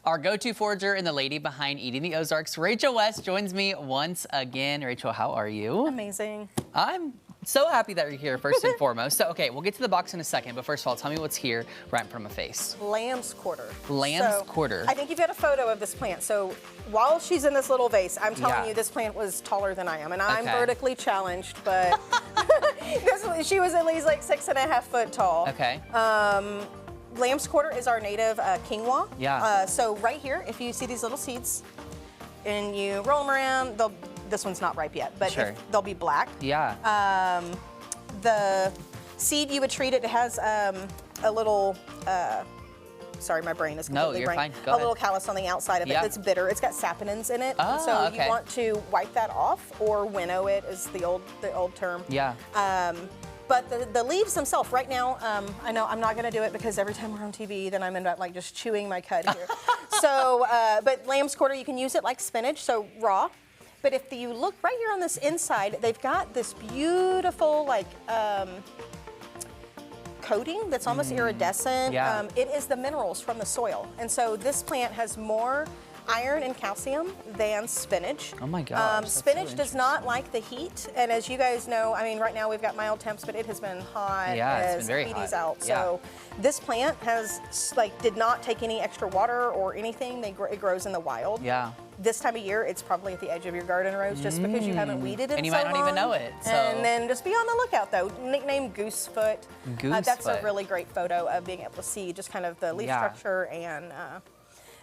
Our go-to forager and the lady behind Eating the Ozarks, Rachel West, joins me once again. Rachel, how are you? Amazing. I'm so happy that you're here, first and foremost. So, okay, we'll get to the box in a second, but first of all, tell me what's here right in front of my face. Lambsquarter. Lambsquarter. I think you've got a photo of this plant. So while she's in this little vase, I'm telling you this plant was taller than I am. And I'm vertically challenged, but she was at least like 6.5 foot tall. Okay. Lambsquarter is our native quinoa. Yeah. So right here, if you see these little seeds and you roll them around, this one's not ripe yet, but they'll be black. Yeah. The seed, you would treat it, it has a little, sorry, my brain is completely fine. Go ahead. little callus on the outside of it that's bitter. It's got saponins in it. Oh, so okay. you want to wipe that off, or winnow it is the old term. Yeah. But the leaves themselves, right now, I know I'm not gonna do it because every time we're on TV, then I'm end up like just chewing my cud here. So, but lambsquarter, you can use it like spinach, so raw. But if you look right here on this inside, they've got this beautiful like coating that's almost iridescent. Yeah. It is the minerals from the soil. And so this plant has more iron and calcium than spinach. Oh my gosh. Spinach does not like the heat, and as you guys know, I mean, right now we've got mild temps, but it has been hot it's been very Hades hot. out. So this plant has did not take any extra water or anything. It grows in the wild. Yeah. This time of year, it's probably at the edge of your garden rows just because you haven't weeded it and you so might not long. even know it. So. And then just be on the lookout though. Nicknamed Goosefoot. That's a really great photo of being able to see just kind of the leaf structure and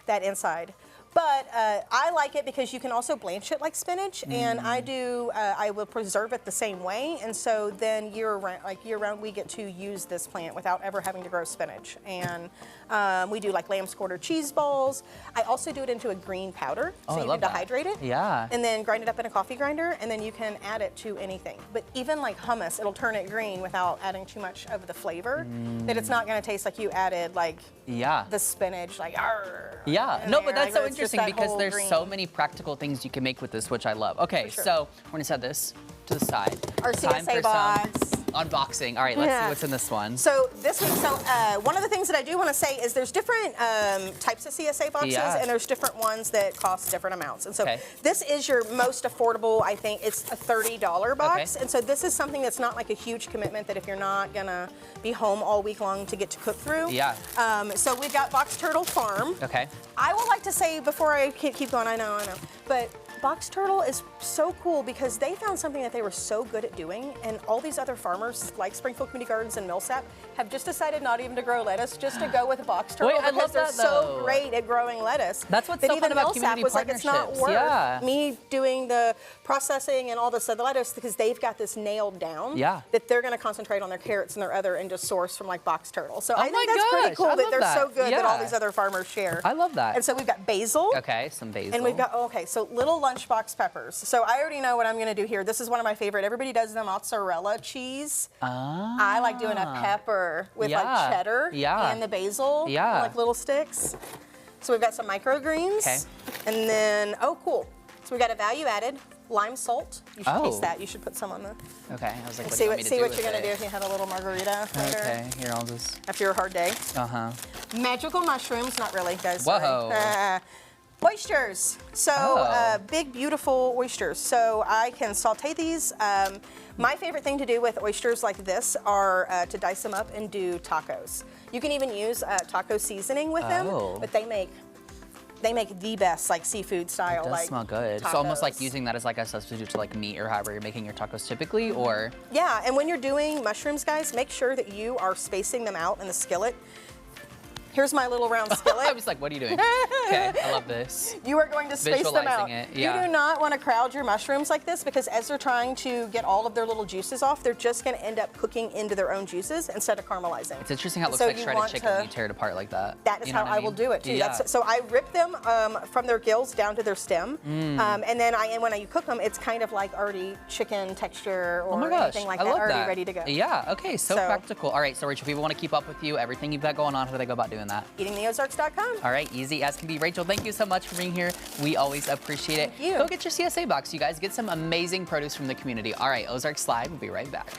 that inside. But I like it because you can also blanch it like spinach, and I will preserve it the same way, and so then year round we get to use this plant without ever having to grow spinach. And we do like lambsquarter cheese balls. I also do it into a green powder, so you can dehydrate it, and then grind it up in a coffee grinder, and then you can add it to anything. But even like hummus, it'll turn it green without adding too much of the flavor. That it's not going to taste like you added like the spinach, like no, but that's so interesting because there's so many practical things you can make with this, which I love. Okay, so we're gonna set this to the side. Our CSA box. Unboxing. All right, let's see what's in this one. So this one, one of the things that I do want to say is there's different types of CSA boxes, and there's different ones that cost different amounts. And so this is your most affordable, I think. It's a $30 box. And so this is something that's not like a huge commitment that if you're not gonna be home all week long to get to cook through. So we've got Box Turtle Farm. I would like to say, before I keep going, I know, but Box Turtle is so cool because they found something that they were so good at doing, and all these other farmers like Springfield Community Gardens and Millsap have just decided not even to grow lettuce, just to go with Box Turtle because they're so great at growing lettuce. That's what's so fun about community was like, it's not worth me doing the processing and all this other lettuce because they've got this nailed down that they're going to concentrate on their carrots and their other and just source from like Box Turtle. So I think that's pretty cool that they're so good that all these other farmers share. I love that. And so we've got basil. Some basil. And we've got, so little lunchbox peppers. So I already know what I'm going to do here. This is one of my favorite. Everybody does the mozzarella cheese. I like doing a pepper with like cheddar and the basil, like little sticks. So we've got some microgreens. And then, so we've got a value added lime salt. You should taste that. You should put some on the. I was like, see what you're gonna do if you have a little margarita later. Okay, here I'll just. After your hard day. Magical mushrooms, not really, guys. Whoa. Oysters. So big, beautiful oysters. So I can saute these. My favorite thing to do with oysters like this are to dice them up and do tacos. You can even use taco seasoning with them, but they make the best like seafood style. It does smell good. Tacos. So almost like using that as like a substitute to like meat or however you're making your tacos typically, or? Yeah, and when you're doing mushrooms, guys, make sure that you are spacing them out in the skillet. Here's my little round skillet. I was like, what are you doing? Okay, I love this. You are going to space them out. It, You do not want to crowd your mushrooms like this because as they're trying to get all of their little juices off, they're just going to end up cooking into their own juices instead of caramelizing. It's interesting how it looks like shredded chicken when you tear it apart like that. That is how I will do it too. So I rip them from their gills down to their stem, and then when you cook them, it's kind of like already chicken texture or anything like that, already ready to go. Yeah, okay, so practical. All right, so Rachel, if people want to keep up with you, everything you've got going on, how do they go about doing that? EatingTheOzarks.com. All right, easy as can be. Rachel, thank you so much for being here. We always appreciate it. Thank you. Go get your CSA box, you guys. Get some amazing produce from the community. All right, Ozarks Live. We'll be right back.